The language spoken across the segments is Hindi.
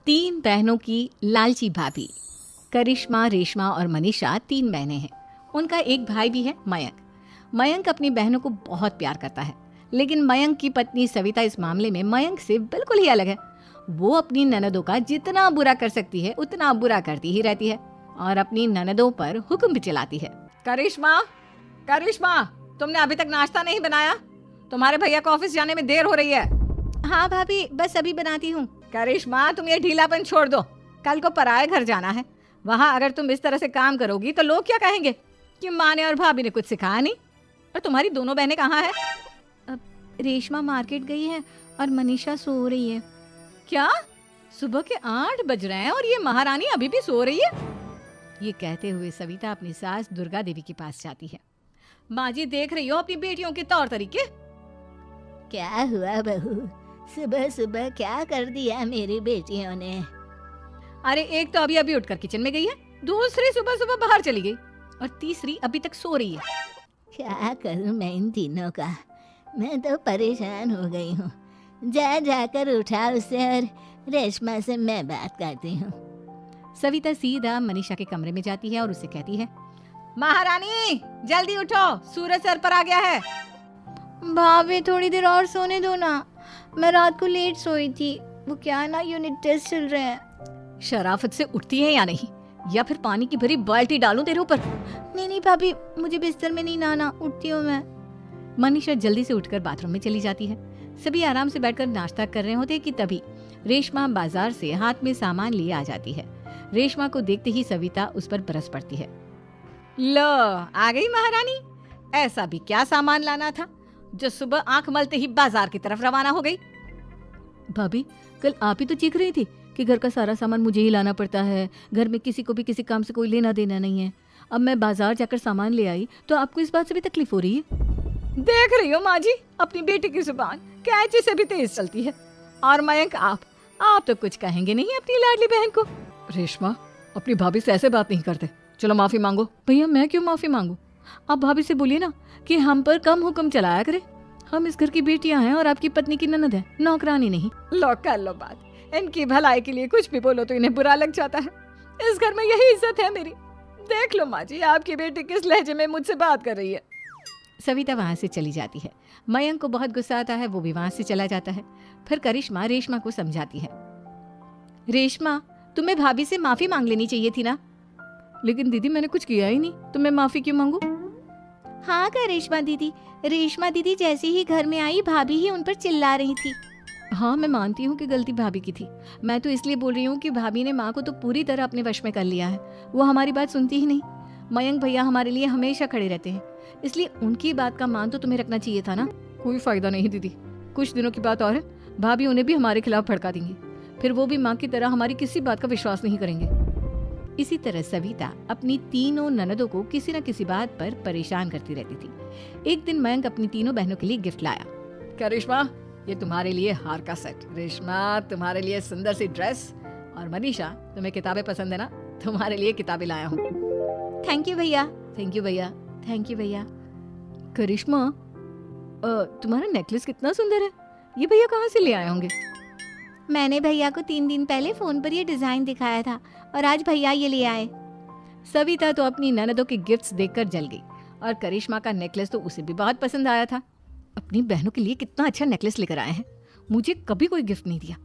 तीन बहनों की लालची भाभी। करिश्मा, रेशमा और मनीषा तीन बहनें हैं। उनका एक भाई भी है, मयंक। मयंक अपनी बहनों को बहुत प्यार करता है, लेकिन मयंक की पत्नी सविता इस मामले में मयंक से बिल्कुल ही अलग है। वो अपनी ननदों का जितना बुरा कर सकती है उतना बुरा करती ही रहती है और अपनी ननदों पर हुक्म भी चलाती है। करिश्मा, करिश्मा, तुमने अभी तक नाश्ता नहीं बनाया? तुम्हारे भैया को ऑफिस जाने में देर हो रही है। हाँ भाभी, बस अभी बनाती हूँ। करिश्मा, तुम ये ढीलापन छोड़ दो। कल को पराए घर जाना है। वहाँ अगर तुम इस तरह से काम करोगी तो लोग क्या कहेंगे कि माँ ने और भाभी ने कुछ सिखाया नहीं। और तुम्हारी दोनों बहनें कहाँ हैं? अब रेशमा मार्केट गई है और मनीषा सो रही है। क्या? सुबह के 8 बज रहे हैं और ये महारानी अभी भी सो रही है? ये कहते हुए सविता अपनी सास दुर्गा देवी के पास जाती है। माँ जी, देख रही हो अपनी बेटियों के तौर तरीके? क्या हुआ बहू, सुबह सुबह क्या कर दिया मेरी बेटियों ने? अरे एक तो अभी अभी उठकर किचन में गई है, दूसरी सुबह सुबह बाहर चली गई और तीसरी अभी तक सो रही है। क्या करूं मैं इन तीनों का? मैं तो परेशान हो गई हूँ। जा जाकर उठा उसे और रेशमा से मैं बात करती हूँ। सविता सीधा मनीषा के कमरे में जाती है और उसे कहती है, महारानी जल्दी उठो, सूरज सर पर आ गया है। भाभी थोड़ी देर और सोने दो ना, मैं रात को लेट सोई थी। वो क्या है ना, यूनिट टेस्ट चल रहे हैं। शराफत से उठती है या नहीं, या फिर पानी की भरी बाल्टी डालूं तेरे ऊपर? नहीं भाभी, मुझे बिस्तर में नहीं नहाना, उठती हूँ मैं। मनीषा जल्दी से उठकर बाथरूम में चली जाती है। सभी आराम से बैठकर नाश्ता कर रहे होते कि तभी रेशमा बाजार से हाथ में सामान लिए आ जाती है। रेशमा को देखते ही सविता उस पर बरस पड़ती है। लो, आ गई महारानी। ऐसा भी क्या सामान लाना था जो सुबह आंख मलते ही बाजार की तरफ रवाना हो गई? भाभी, कल आप ही तो चीख रही थी कि घर का सारा सामान मुझे ही लाना पड़ता है, घर में किसी को भी किसी काम से कोई लेना देना नहीं है। अब मैं बाजार जाकर सामान ले आई तो आपको इस बात से भी तकलीफ हो रही है? देख रही हो माँ जी, अपनी बेटी की जुबान कैंची से भी तेज चलती है। और मयंक, आप तो कुछ कहेंगे नहीं अपनी लाडली बहन को। रेशमा, अपनी भाभी से ऐसे बात नहीं करते। चलो माफी मांगो। भैया, मैं क्यों माफी मांगू? आप भाभी से बोलिए ना कि हम पर कम हुक्म चलाया करे। हम इस घर की बेटियां हैं और आपकी पत्नी की ननद है, नौकरानी नहीं। लो कर लो बात। इनकी भलाई के लिए कुछ भी बोलो तो इन्हें बुरा लग जाता है। इस घर में यही इज्जत है मेरी। देख लो माँ जी, आपकी बेटी किस लहजे में मुझसे बात कर रही है। सविता वहाँ से चली जाती है। मयंक को बहुत गुस्सा आता है, वो भी वहाँ से चला जाता है। फिर करिश्मा रेशमा को समझाती है, रेशमा, तुम्हें भाभी से माफी मांग लेनी चाहिए थी ना। लेकिन दीदी, मैंने कुछ किया ही नहीं, तो मैं माफी क्यों मांगू? हाँ करिश्मा दीदी, रेशमा दीदी जैसे ही घर में आई भाभी ही उन पर चिल्ला रही थी। हाँ, मैं मानती हूँ कि गलती भाभी की थी। मैं तो इसलिए बोल रही हूँ कि भाभी ने माँ को तो पूरी तरह अपने वश में कर लिया है। वो हमारी बात सुनती ही नहीं। मयंक भैया हमारे लिए हमेशा खड़े रहते हैं, इसलिए उनकी बात का मान तो तुम्हें रखना चाहिए था ना। कोई फायदा नहीं दीदी, कुछ दिनों की बात और है, भाभी उन्हें भी हमारे खिलाफ भड़का देंगी। फिर वो भी माँ की तरह हमारी किसी बात का विश्वास नहीं करेंगे। इसी तरह सविता अपनी तीनों ननदों को किसी न किसी बात पर परेशान करती रहती थी। एक दिन मयंक अपनी तीनों बहनों के लिए गिफ्ट लाया। करिश्मा, ये तुम्हारे लिए हार का सेट। रेशमा, तुम्हारे लिए सुंदर सी ड्रेस। और मनीषा, तुम्हें किताबें पसंद है ना, तुम्हारे लिए किताबें लाया हूँ। थैंक यू भैया। थैंक यू भैया। थैंक यू भैया। करिश्मा, तुम्हारा नेकलेस कितना सुंदर है। ये भैया कहाँ से ले आए होंगे? मैंने भैया को 3 दिन पहले फोन पर ये डिजाइन दिखाया था और आज भैया ये ले आए। सविता तो अपनी ननदों के गिफ्ट्स देखकर जल गई और करिश्मा का नेकलेस तो उसे भी बहुत पसंद आया था। अपनी बहनों के लिए कितना अच्छा नेकलेस लेकर आए हैं, मुझे कभी कोई गिफ्ट नहीं दिया।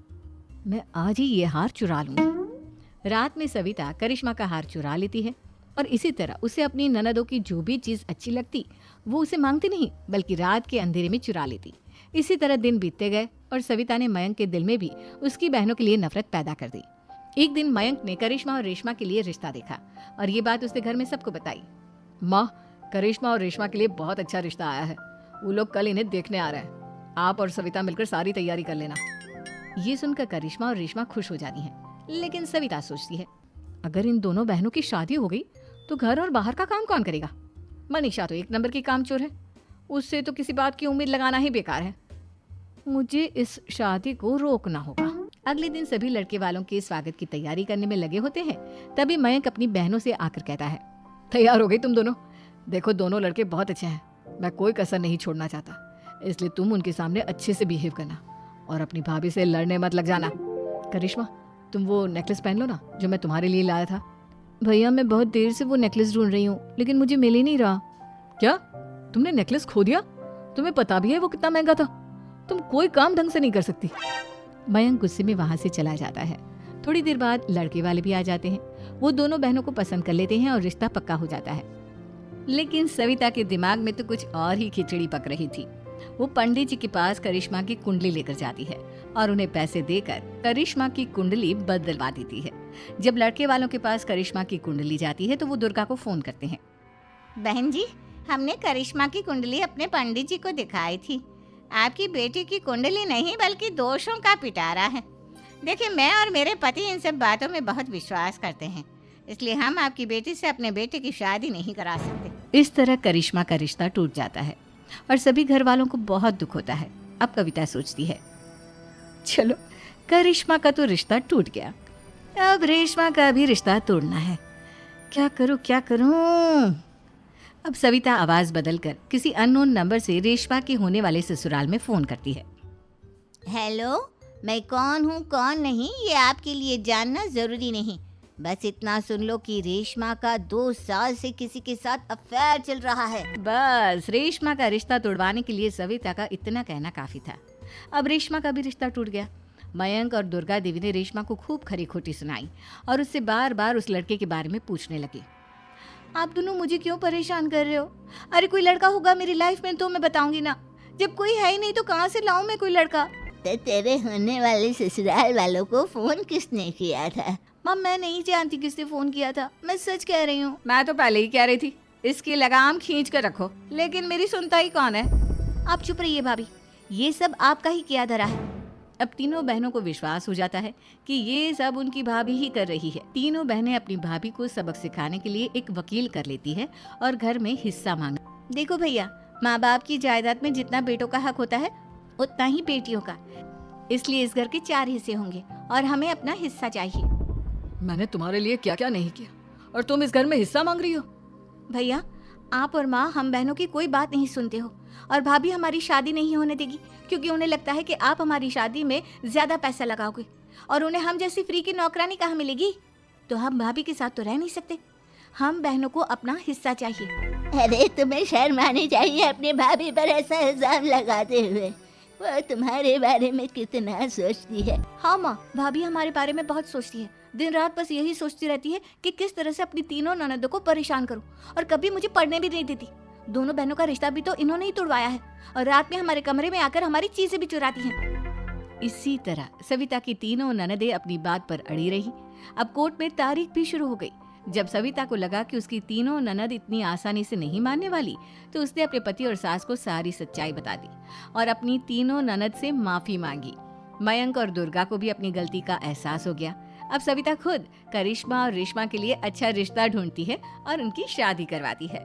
मैं आज ही ये हार चुरा लूंगी। रात में सविता करिश्मा का हार चुरा लेती है और इसी तरह उसे अपनी ननदों की जो भी चीज अच्छी लगती वो उसे मांगती नहीं, बल्कि रात के अंधेरे में चुरा लेती। इसी तरह दिन बीतते गए और सविता ने मयंक के दिल में भी उसकी बहनों के लिए नफरत पैदा कर दी। एक दिन मयंक ने करिश्मा और रेशमा के लिए रिश्ता देखा और ये बात उसने घर में सबको बताई। माँ, करिश्मा और रेशमा के लिए बहुत अच्छा रिश्ता आया है। वो लोग कल इन्हें देखने आ रहे हैं। आप और सविता मिलकर सारी तैयारी कर लेना। ये सुनकर करिश्मा और रेशमा खुश हो जाती हैं, लेकिन सविता सोचती है, अगर इन दोनों बहनों की शादी हो गई तो घर और बाहर का काम कौन करेगा? मनीषा तो 1 नंबर की कामचोर है, उससे तो किसी बात की उम्मीद लगाना ही बेकार है। मुझे इस शादी को रोकना होगा। अगले दिन सभी लड़के वालों के स्वागत की तैयारी करने में लगे होते हैं। तभी मयंक अपनी बहनों से आकर कहता है, तैयार हो गई तुम दोनों? देखो, दोनों लड़के बहुत अच्छे हैं, मैं कोई कसर नहीं छोड़ना चाहता, इसलिए तुम उनके सामने अच्छे से बिहेव करना और अपनी भाभी से लड़ने मत लग जाना। करिश्मा, तुम वो नेकलेस पहन लो ना जो मैं तुम्हारे लिए लाया था। भैया मैं बहुत देर से वो नेकलेस ढूंढ रही हूँ लेकिन मुझे मिल ही नहीं रहा। क्या तुमने नेकलेस खो दिया? तुम्हें पता भी है वो कितना महंगा था। तुम कोई काम ढंग से नहीं कर सकती। मयंक गुस्से में वहां से चला जाता है। थोड़ी देर बाद लड़के वाले भी आ जाते हैं। वो दोनों बहनों को पसंद कर लेते हैं और रिश्ता पक्का हो जाता है। लेकिन सविता के दिमाग में तो कुछ और ही खिचड़ी पक रही थी। वो पंडित जी के पास करिश्मा की कुंडली लेकर जाती है और उन्हें पैसे देकर करिश्मा की कुंडली बदलवा देती है। जब लड़के वालों के पास करिश्मा की कुंडली जाती है तो वो दुर्गा को फोन करते हैं। बहन जी, हमने करिश्मा की कुंडली अपने पंडित जी को दिखाई थी। आपकी बेटी की कुंडली नहीं बल्कि दोषों का पिटारा है। देखिए, मैं और मेरे पति इन सब बातों में बहुत विश्वास करते हैं, इसलिए हम आपकी बेटी से अपने बेटे की शादी नहीं करा सकते। इस तरह करिश्मा का रिश्ता टूट जाता है और सभी घर वालों को बहुत दुख होता है। अब कविता सोचती है, चलो करिश्मा का तो रिश्ता टूट गया, अब रेशमा का भी रिश्ता तोड़ना है। क्या करूं? अब सविता आवाज बदलकर किसी अननोन नंबर से रेशमा के होने वाले ससुराल में फोन करती है। हेलो, मैं कौन हूँ कौन नहीं ये आपके लिए जानना जरूरी नहीं। बस इतना सुन लो कि रेशमा का 2 साल से किसी के साथ अफेयर चल रहा है। बस रेशमा का रिश्ता तोड़वाने के लिए सविता का इतना कहना काफी था। अब रेशमा का भी रिश्ता टूट गया। मयंक और दुर्गा देवी ने रेशमा को खूब खरी खोटी सुनाई और उससे बार बार उस लड़के के बारे में पूछने लगी। आप दोनों मुझे क्यों परेशान कर रहे हो? अरे कोई लड़का होगा मेरी लाइफ में तो मैं बताऊंगी ना। जब कोई है ही नहीं तो कहाँ से लाऊं मैं कोई लड़का? तो तेरे होने वाले ससुराल वालों को फोन किसने किया था? मम, मैं नहीं जानती किसने फोन किया था, मैं सच कह रही हूँ। मैं तो पहले ही कह रही थी इसकी लगाम खींच कर रखो, लेकिन मेरी सुनता ही कौन है। आप चुप रहिए भाभी, ये सब आपका ही किया धरा है। अब तीनों बहनों को विश्वास हो जाता है कि ये सब उनकी भाभी ही कर रही है। तीनों बहनें अपनी भाभी को सबक सिखाने के लिए एक वकील कर लेती है और घर में हिस्सा मांगा। देखो भैया, माँ बाप की जायदाद में जितना बेटों का हक होता है उतना ही बेटियों का, इसलिए इस घर के 4 हिस्से होंगे और हमें अपना हिस्सा चाहिए। मैंने तुम्हारे लिए क्या क्या नहीं किया और तुम इस घर में हिस्सा मांग रही हो? भैया, आप और माँ हम बहनों की कोई बात नहीं सुनते हो और भाभी हमारी शादी नहीं होने देगी क्योंकि उन्हें लगता है कि आप हमारी शादी में ज्यादा पैसा लगाओगे और उन्हें हम जैसी फ्री की नौकरानी कहाँ मिलेगी। तो हम भाभी के साथ तो रह नहीं सकते, हम बहनों को अपना हिस्सा चाहिए। अरे तुम्हें शर्म आनी चाहिए अपनी भाभी पर ऐसा इल्जाम लगाते हुए। वो तुम्हारे बारे में कितना सोचती है। हाँ माँ, भाभी हमारे बारे में बहुत सोचती है। दिन रात बस यही सोचती रहती है कि किस तरह से अपनी तीनों ननदों को परेशान करूं और कभी मुझे पढ़ने भी नहीं देती। दोनों बहनों का रिश्ता भी तो इन्होंने ही तोड़वाया है और रात में हमारे कमरे में आकर हमारी चीजें भी चुराती हैं। इसी तरह सविता की तीनों ननदें अपनी बात पर अड़ी रही। अब कोर्ट में तारीख भी शुरू हो गई। जब सविता को लगा कि उसकी तीनों ननद इतनी आसानी से नहीं मानने वाली तो उसने अपने पति और सास को सारी सच्चाई बता दी और अपनी तीनों ननद से माफी मांगी। मयंक और दुर्गा को भी अपनी गलती का एहसास हो गया। अब सविता खुद करिश्मा और रेशमा के लिए अच्छा रिश्ता ढूंढती है और उनकी शादी करवाती है।